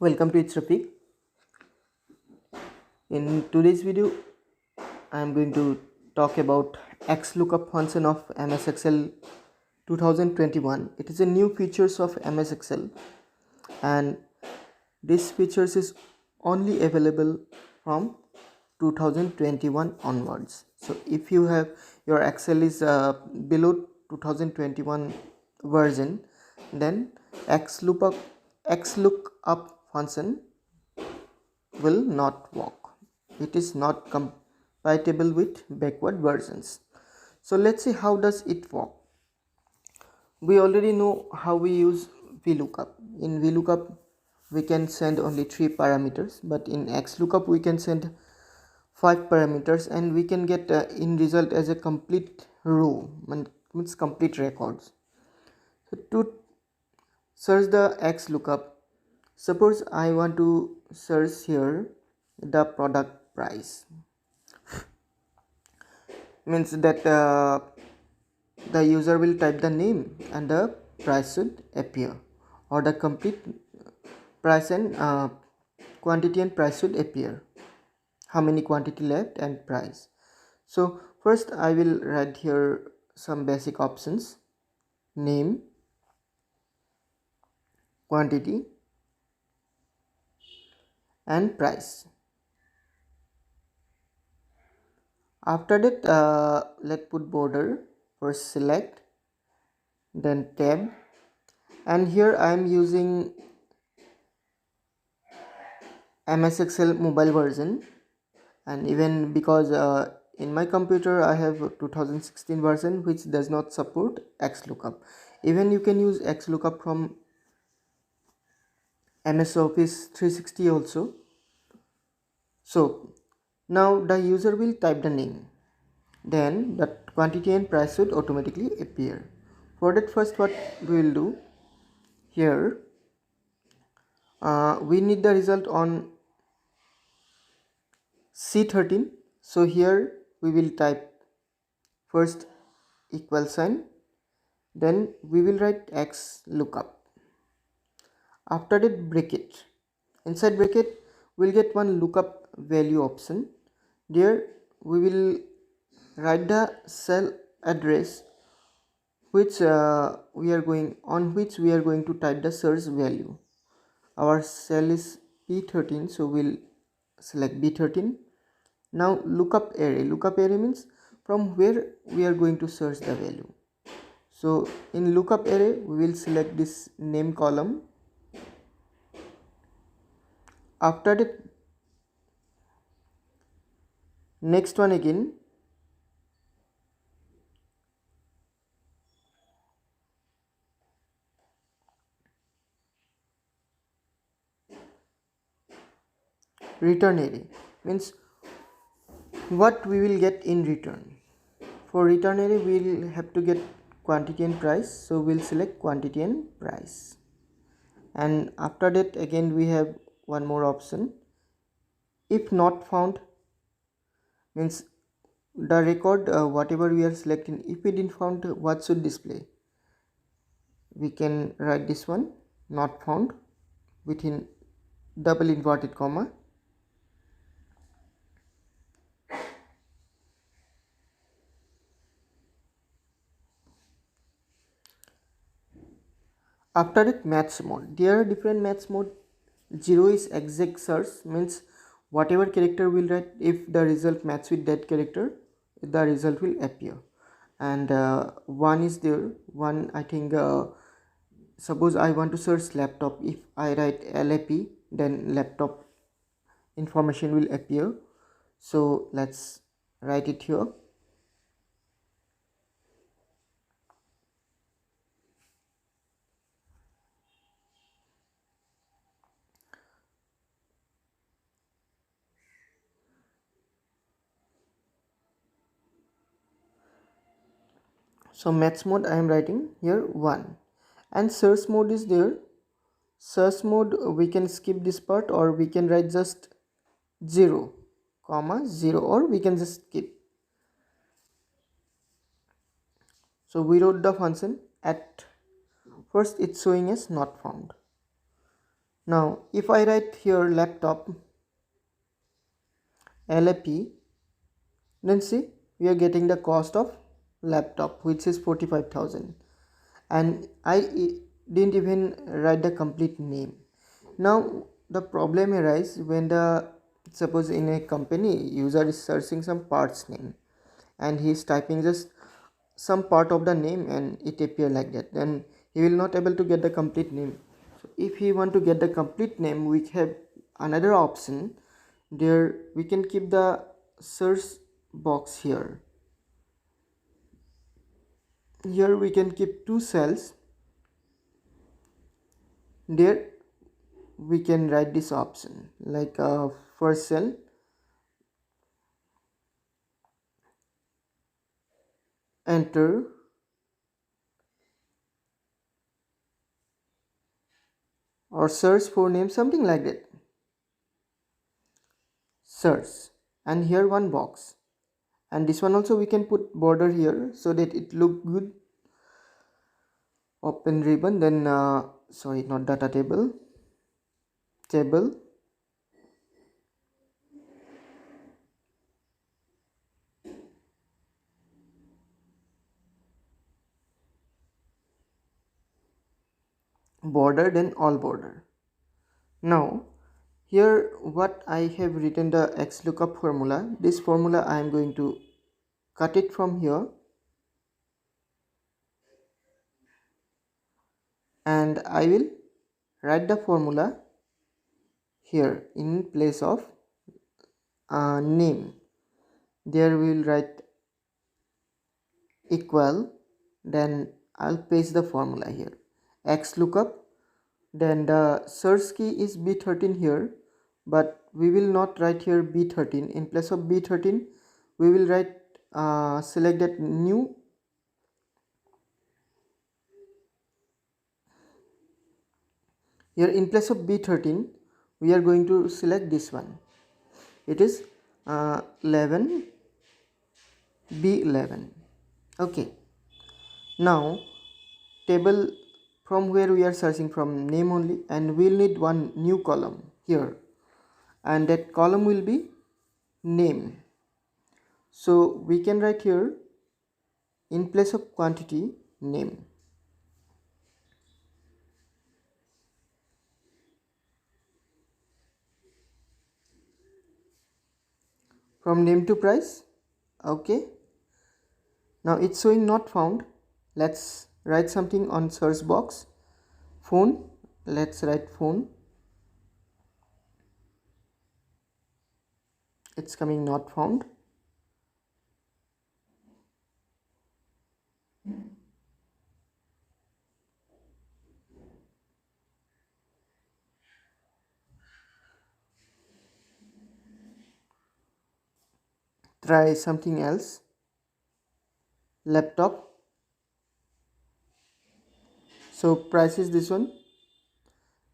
Welcome to It's Rafiq. In today's video, I am going to talk about XLOOKUP function of MS Excel 2021. It is a new features of MS Excel, and this features is only available from 2021 onwards. So if you have your Excel is below 2021 version, then XLOOKUP function will not work. It is not compatible with backward versions. So let's see how does it work. We already know how we use VLOOKUP. In VLOOKUP we can send only 3 parameters, but in XLOOKUP we can send 5 parameters and we can get in result as a complete row, means complete records. So to search the XLOOKUP, suppose I want to search here the product price, means that the user will type the name and the price should appear, or the complete price and quantity and price should appear, how many quantity left and price. So first I will write here some basic options: name, quantity and price. After that let's put border. First select, then tab, and here I am using MS Excel mobile version, and even because in my computer I have 2016 version which does not support XLOOKUP. Even you can use XLOOKUP from MS Office 360 also. So now the user will type the name, then the quantity and price should automatically appear. For that, first what we will do here, we need the result on C13. So here we will type first equal sign, then we will write XLOOKUP. After that, bracket. Inside bracket we'll get one lookup value option. There we will write the cell address which we are going to type the search value. Our cell is B13, so we'll select B13. Now lookup array means from where we are going to search the value. So in lookup array we will select this name column. After that, next one again, return array means what we will get in return. For return array we will have to get quantity and price, so we'll select quantity and price. And after that again we have one more option, if not found, means the record whatever we are selecting, if we didn't found, what should display. We can write this one, not found, within double inverted comma. After it, match mode. There are different match mode. 0 is exact search, means whatever character will write, if the result match with that character, the result will appear. And 1 is there. 1, I think, suppose I want to search laptop. If I write LAP, then laptop information will appear. So let's write it here. So match mode I am writing here 1, and search mode is there. Search mode we can skip this part, or we can write just 0, 0, or we can just skip. So we wrote the function. At first it's showing as not found. Now if I write here laptop LAP, then see we are getting the cost of laptop, which is 45,000, and didn't even write the complete name. Now the problem arises when the suppose in a company user is searching some parts name and he is typing just some part of the name and it appear like that, then he will not able to get the complete name. So if he want to get the complete name, we have another option. There we can keep the search box here. Here we can keep two cells. There we can write this option like first cell, enter, or search for name, something like that, search, and here one box, and this one also we can put border here so that it look good. Open ribbon, then sorry, not data table, table, border, then all border. Now here what I have written the XLOOKUP formula. This formula I am going to cut it from here and I will write the formula here in place of name. There we will write equal, then I'll paste the formula here, XLOOKUP, then the search key is B13 here, but we will not write here B13. In place of B13 we will write select that new, here in place of B13 we are going to select this one, it is 11 B11. okay, now table, from where we are searching from name only, and we'll need one new column here, and that column will be name. So we can write here in place of quantity name. From name to price. Okay, now it's showing not found. Let's write something on search box. Phone, let's write phone. It's coming not found. Try something else. Laptop. So price is this one,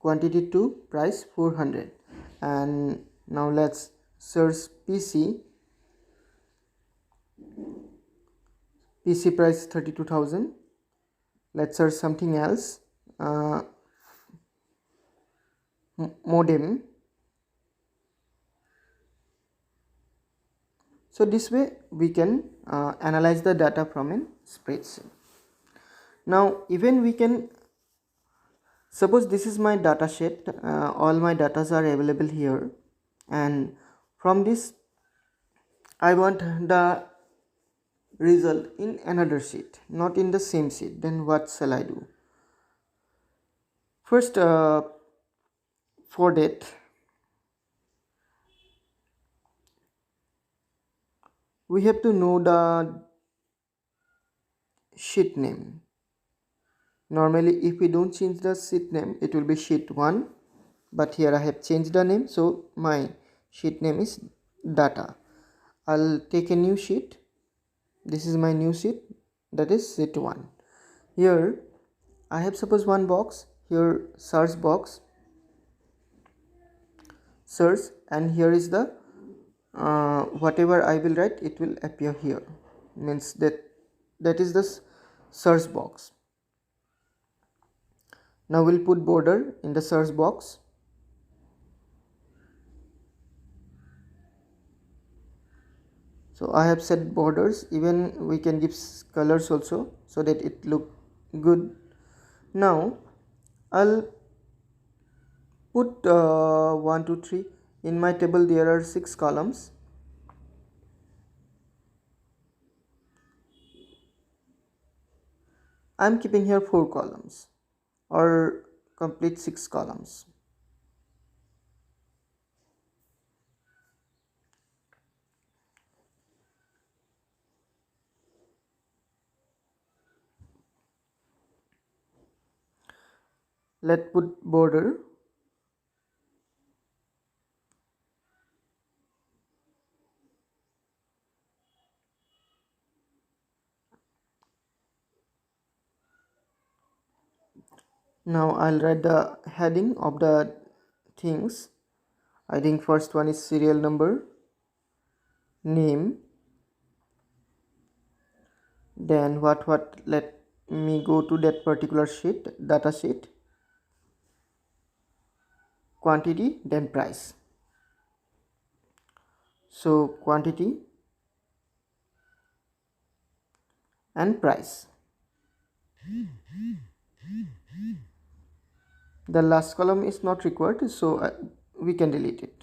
quantity 2, price 400. And now let's search PC. PC price 32,000. Let's search something else. Modem. So this way we can analyze the data from a spreadsheet. Now even we can, suppose this is my data sheet, all my datas are available here, and from this I want the result in another sheet, not in the same sheet. Then what shall I do? First for date, we have to know the sheet name. Normally if we don't change the sheet name, it will be sheet 1, but here I have changed the name, so my sheet name is data. I'll take a new sheet. This is my new sheet, that is sheet 1. Here I have suppose one box, here search box, search, and here is the whatever I will write, it will appear here, means that is the search box. Now we'll put border in the search box. So I have set borders, even we can give colors also so that it look good. Now I'll put 1 2 3 in my table. There are 6 columns. I'm keeping here 4 columns or complete 6 columns. Let's put border. Now I'll write the heading of the things. I think first one is serial number, name, then what let me go to that particular sheet, data sheet, quantity, then price. So quantity and price. The last column is not required, so we can delete it.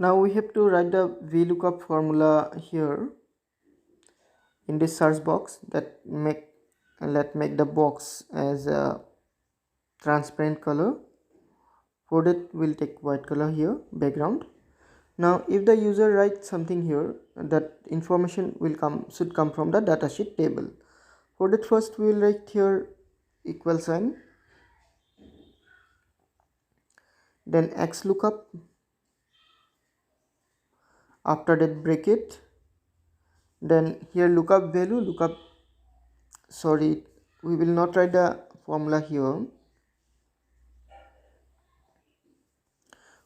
Now we have to write the VLOOKUP formula here in this search box. Let make the box as a transparent color. For that we'll take white color here, background. Now if the user writes something here, that information should come from the datasheet table. For that first we will write here equal sign, then XLOOKUP, after that bracket, then here lookup value, we will not write the formula here.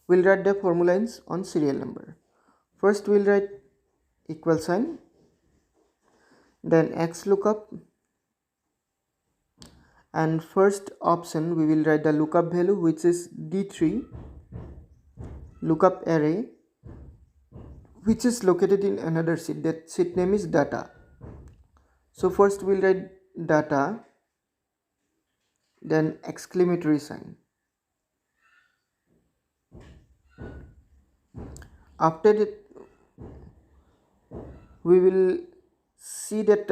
We'll write the formula on serial number. First we'll write equal sign, then XLOOKUP, and first option we will write the lookup value, which is D3, lookup array, which is located in another sheet. That sheet name is data. So first we'll write data, then exclamatory sign. After that we will see that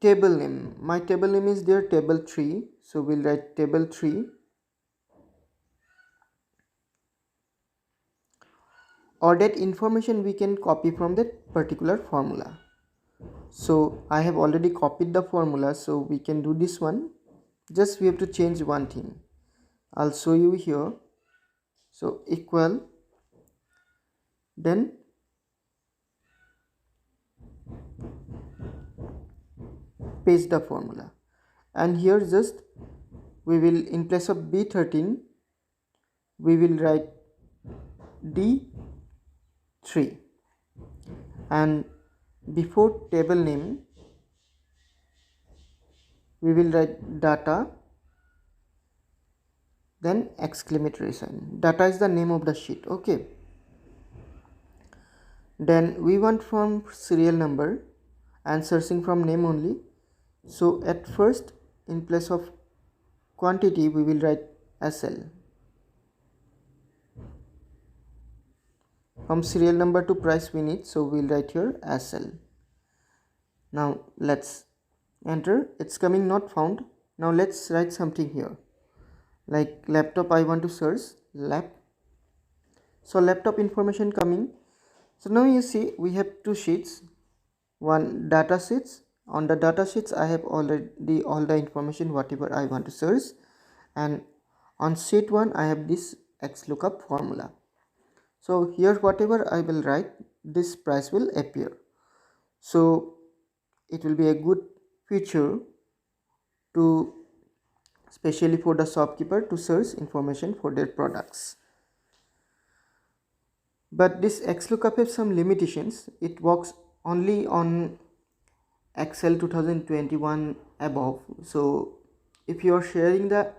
table name. My table name is there, table 3, so we'll write table 3, or that information we can copy from that particular formula. So I have already copied the formula, so we can do this one. Just we have to change one thing. I'll show you here. So equal, then paste the formula, and here just we will, in place of B13 we will write D3, and before table name we will write data, then exclamatory sign. Data is the name of the sheet. Okay, then we want from serial number and searching from name only. So at first, in place of quantity we will write SL. From serial number to price we need, so we'll write here SL. Now let's enter. It's coming not found. Now let's write something here, like laptop. I want to search lap. So laptop information coming. So now you see we have two sheets, one data sheets. On the data sheets I have already all the information whatever I want to search, and on sheet 1 I have this XLOOKUP formula. So here whatever I will write, this price will appear. So it will be a good feature to, especially for the shopkeeper, to search information for their products. But this XLOOKUP has some limitations. It works only on Excel 2021 above. So if you are sharing the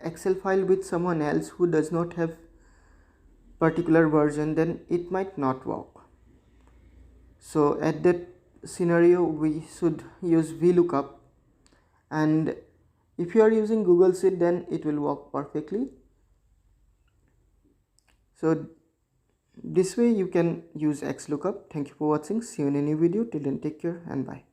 Excel file with someone else who does not have particular version, then it might not work. So at that scenario we should use VLOOKUP, and if you are using Google Sheet then it will work perfectly. So this way you can use XLOOKUP. Thank you for watching. See you in a new video. Till then, take care and bye.